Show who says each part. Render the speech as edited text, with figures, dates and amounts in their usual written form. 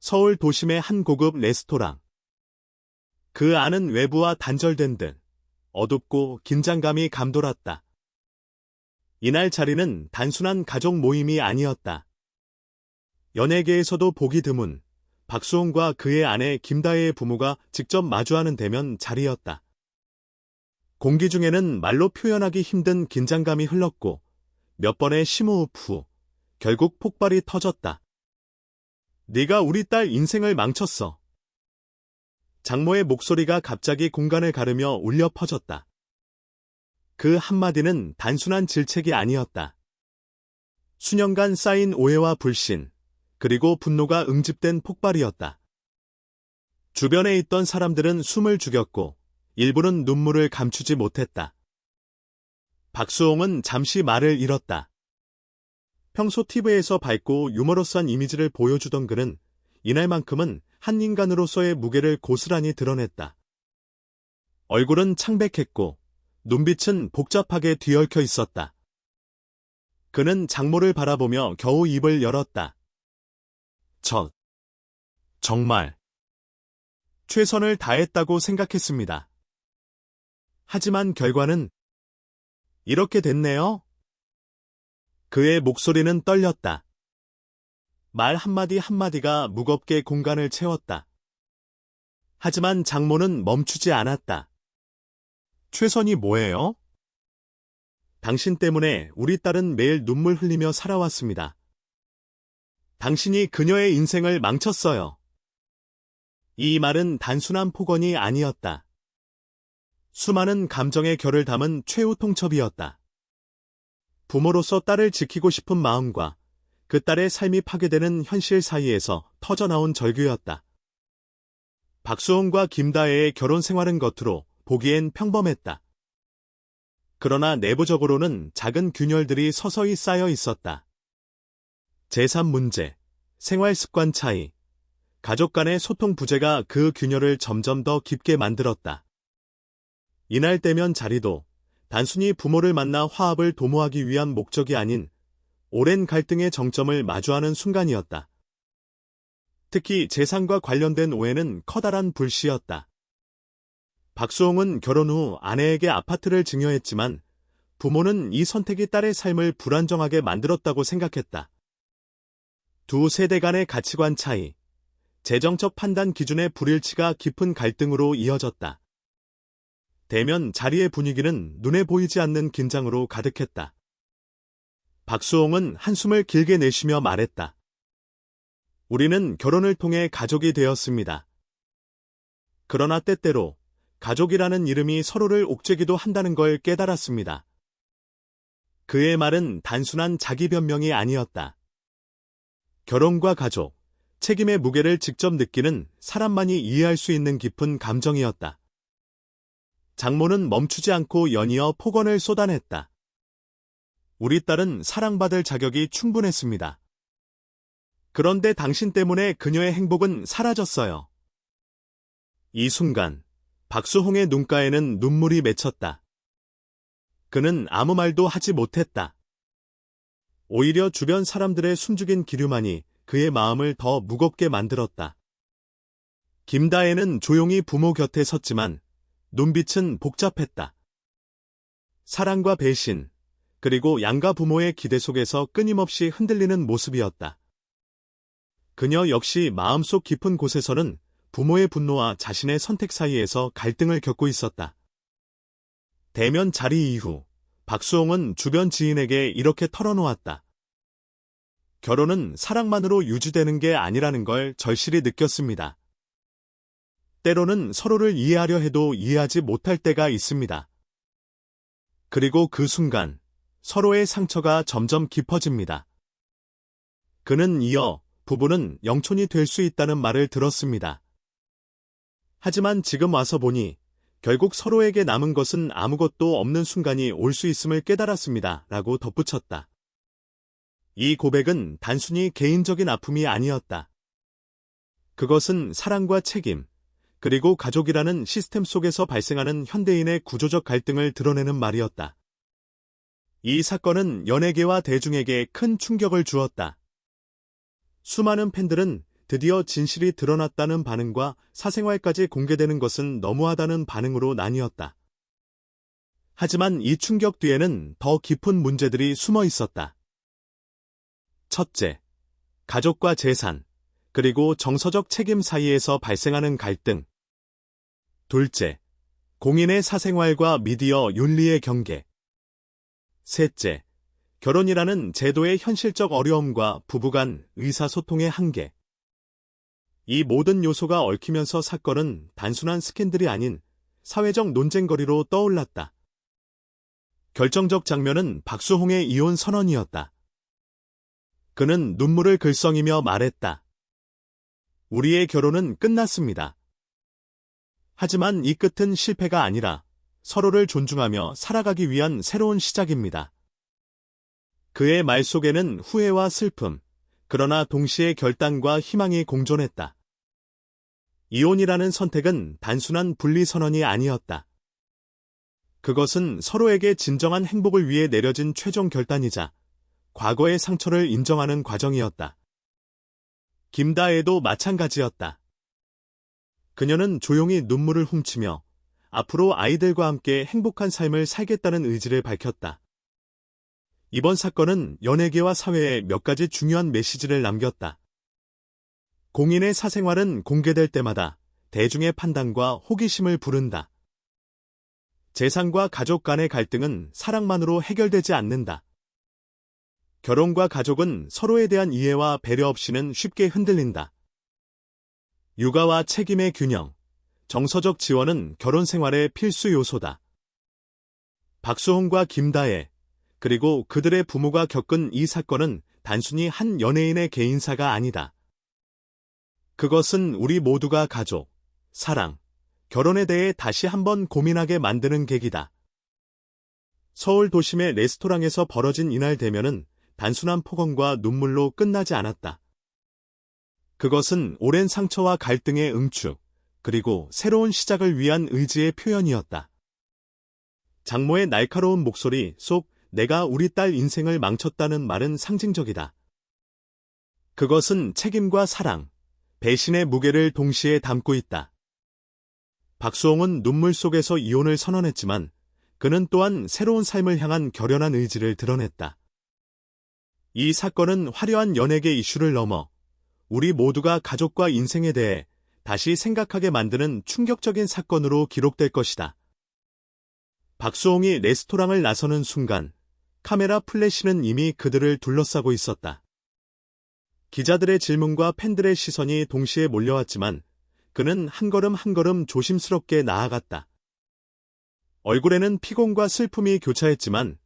Speaker 1: 서울 도심의 한 고급 레스토랑. 그 안은 외부와 단절된 듯 어둡고 긴장감이 감돌았다. 이날 자리는 단순한 가족 모임이 아니었다. 연예계에서도 보기 드문 박수홍과 그의 아내 김다혜의 부모가 직접 마주하는 대면 자리였다. 공기 중에는 말로 표현하기 힘든 긴장감이 흘렀고 몇 번의 심호흡 후 결국 폭발이 터졌다. 네가 우리 딸 인생을 망쳤어. 장모의 목소리가 갑자기 공간을 가르며 울려 퍼졌다. 그 한마디는 단순한 질책이 아니었다. 수년간 쌓인 오해와 불신, 그리고 분노가 응집된 폭발이었다. 주변에 있던 사람들은 숨을 죽였고 일부는 눈물을 감추지 못했다. 박수홍은 잠시 말을 잃었다. 평소 TV에서 밝고 유머러스한 이미지를 보여주던 그는 이날만큼은 한 인간으로서의 무게를 고스란히 드러냈다. 얼굴은 창백했고 눈빛은 복잡하게 뒤얽혀 있었다. 그는 장모를 바라보며 겨우 입을 열었다. 정말 최선을 다했다고 생각했습니다. 하지만 결과는 이렇게 됐네요. 그의 목소리는 떨렸다. 말 한마디 한마디가 무겁게 공간을 채웠다. 하지만 장모는 멈추지 않았다. 최선이 뭐예요? 당신 때문에 우리 딸은 매일 눈물 흘리며 살아왔습니다. 당신이 그녀의 인생을 망쳤어요. 이 말은 단순한 폭언이 아니었다. 수많은 감정의 결을 담은 최후 통첩이었다. 부모로서 딸을 지키고 싶은 마음과 그 딸의 삶이 파괴되는 현실 사이에서 터져나온 절규였다. 박수홍과 김다혜의 결혼 생활은 겉으로 보기엔 평범했다. 그러나 내부적으로는 작은 균열들이 서서히 쌓여 있었다. 재산 문제, 생활 습관 차이, 가족 간의 소통 부재가 그 균열을 점점 더 깊게 만들었다. 이날 대면 자리도 단순히 부모를 만나 화합을 도모하기 위한 목적이 아닌 오랜 갈등의 정점을 마주하는 순간이었다. 특히 재산과 관련된 오해는 커다란 불씨였다. 박수홍은 결혼 후 아내에게 아파트를 증여했지만 부모는 이 선택이 딸의 삶을 불안정하게 만들었다고 생각했다. 두 세대 간의 가치관 차이, 재정적 판단 기준의 불일치가 깊은 갈등으로 이어졌다. 대면 자리의 분위기는 눈에 보이지 않는 긴장으로 가득했다. 박수홍은 한숨을 길게 내쉬며 말했다. 우리는 결혼을 통해 가족이 되었습니다. 그러나 때때로 가족이라는 이름이 서로를 옥죄기도 한다는 걸 깨달았습니다. 그의 말은 단순한 자기 변명이 아니었다. 결혼과 가족, 책임의 무게를 직접 느끼는 사람만이 이해할 수 있는 깊은 감정이었다. 장모는 멈추지 않고 연이어 폭언을 쏟아냈다. 우리 딸은 사랑받을 자격이 충분했습니다. 그런데 당신 때문에 그녀의 행복은 사라졌어요. 이 순간 박수홍의 눈가에는 눈물이 맺혔다. 그는 아무 말도 하지 못했다. 오히려 주변 사람들의 숨죽인 기류만이 그의 마음을 더 무겁게 만들었다. 김다혜는 조용히 부모 곁에 섰지만 눈빛은 복잡했다. 사랑과 배신, 그리고 양가 부모의 기대 속에서 끊임없이 흔들리는 모습이었다. 그녀 역시 마음속 깊은 곳에서는 부모의 분노와 자신의 선택 사이에서 갈등을 겪고 있었다. 대면 자리 이후 박수홍은 주변 지인에게 이렇게 털어놓았다. 결혼은 사랑만으로 유지되는 게 아니라는 걸 절실히 느꼈습니다. 때로는 서로를 이해하려 해도 이해하지 못할 때가 있습니다. 그리고 그 순간 서로의 상처가 점점 깊어집니다. 그는 이어 부부는 영촌이 될 수 있다는 말을 들었습니다. 하지만 지금 와서 보니 결국 서로에게 남은 것은 아무것도 없는 순간이 올 수 있음을 깨달았습니다. 라고 덧붙였다. 이 고백은 단순히 개인적인 아픔이 아니었다. 그것은 사랑과 책임, 그리고 가족이라는 시스템 속에서 발생하는 현대인의 구조적 갈등을 드러내는 말이었다. 이 사건은 연예계와 대중에게 큰 충격을 주었다. 수많은 팬들은 드디어 진실이 드러났다는 반응과 사생활까지 공개되는 것은 너무하다는 반응으로 나뉘었다. 하지만 이 충격 뒤에는 더 깊은 문제들이 숨어 있었다. 첫째, 가족과 재산, 그리고 정서적 책임 사이에서 발생하는 갈등. 둘째, 공인의 사생활과 미디어 윤리의 경계. 셋째, 결혼이라는 제도의 현실적 어려움과 부부간 의사소통의 한계. 이 모든 요소가 얽히면서 사건은 단순한 스캔들이 아닌 사회적 논쟁거리로 떠올랐다. 결정적 장면은 박수홍의 이혼 선언이었다. 그는 눈물을 글썽이며 말했다. 우리의 결혼은 끝났습니다. 하지만 이 끝은 실패가 아니라 서로를 존중하며 살아가기 위한 새로운 시작입니다. 그의 말 속에는 후회와 슬픔, 그러나 동시에 결단과 희망이 공존했다. 이혼이라는 선택은 단순한 분리 선언이 아니었다. 그것은 서로에게 진정한 행복을 위해 내려진 최종 결단이자 과거의 상처를 인정하는 과정이었다. 김다혜도 마찬가지였다. 그녀는 조용히 눈물을 훔치며 앞으로 아이들과 함께 행복한 삶을 살겠다는 의지를 밝혔다. 이번 사건은 연예계와 사회에 몇 가지 중요한 메시지를 남겼다. 공인의 사생활은 공개될 때마다 대중의 판단과 호기심을 부른다. 재산과 가족 간의 갈등은 사랑만으로 해결되지 않는다. 결혼과 가족은 서로에 대한 이해와 배려 없이는 쉽게 흔들린다. 육아와 책임의 균형, 정서적 지원은 결혼 생활의 필수 요소다. 박수홍과 김다혜, 그리고 그들의 부모가 겪은 이 사건은 단순히 한 연예인의 개인사가 아니다. 그것은 우리 모두가 가족, 사랑, 결혼에 대해 다시 한번 고민하게 만드는 계기다. 서울 도심의 레스토랑에서 벌어진 이날 대면은 단순한 폭언과 눈물로 끝나지 않았다. 그것은 오랜 상처와 갈등의 응축, 그리고 새로운 시작을 위한 의지의 표현이었다. 장모의 날카로운 목소리 속 내가 우리 딸 인생을 망쳤다는 말은 상징적이다. 그것은 책임과 사랑, 배신의 무게를 동시에 담고 있다. 박수홍은 눈물 속에서 이혼을 선언했지만 그는 또한 새로운 삶을 향한 결연한 의지를 드러냈다. 이 사건은 화려한 연예계 이슈를 넘어 우리 모두가 가족과 인생에 대해 다시 생각하게 만드는 충격적인 사건으로 기록될 것이다. 박수홍이 레스토랑을 나서는 순간 카메라 플래시는 이미 그들을 둘러싸고 있었다. 기자들의 질문과 팬들의 시선이 동시에 몰려왔지만 그는 한 걸음 한 걸음 조심스럽게 나아갔다. 얼굴에는 피곤과 슬픔이 교차했지만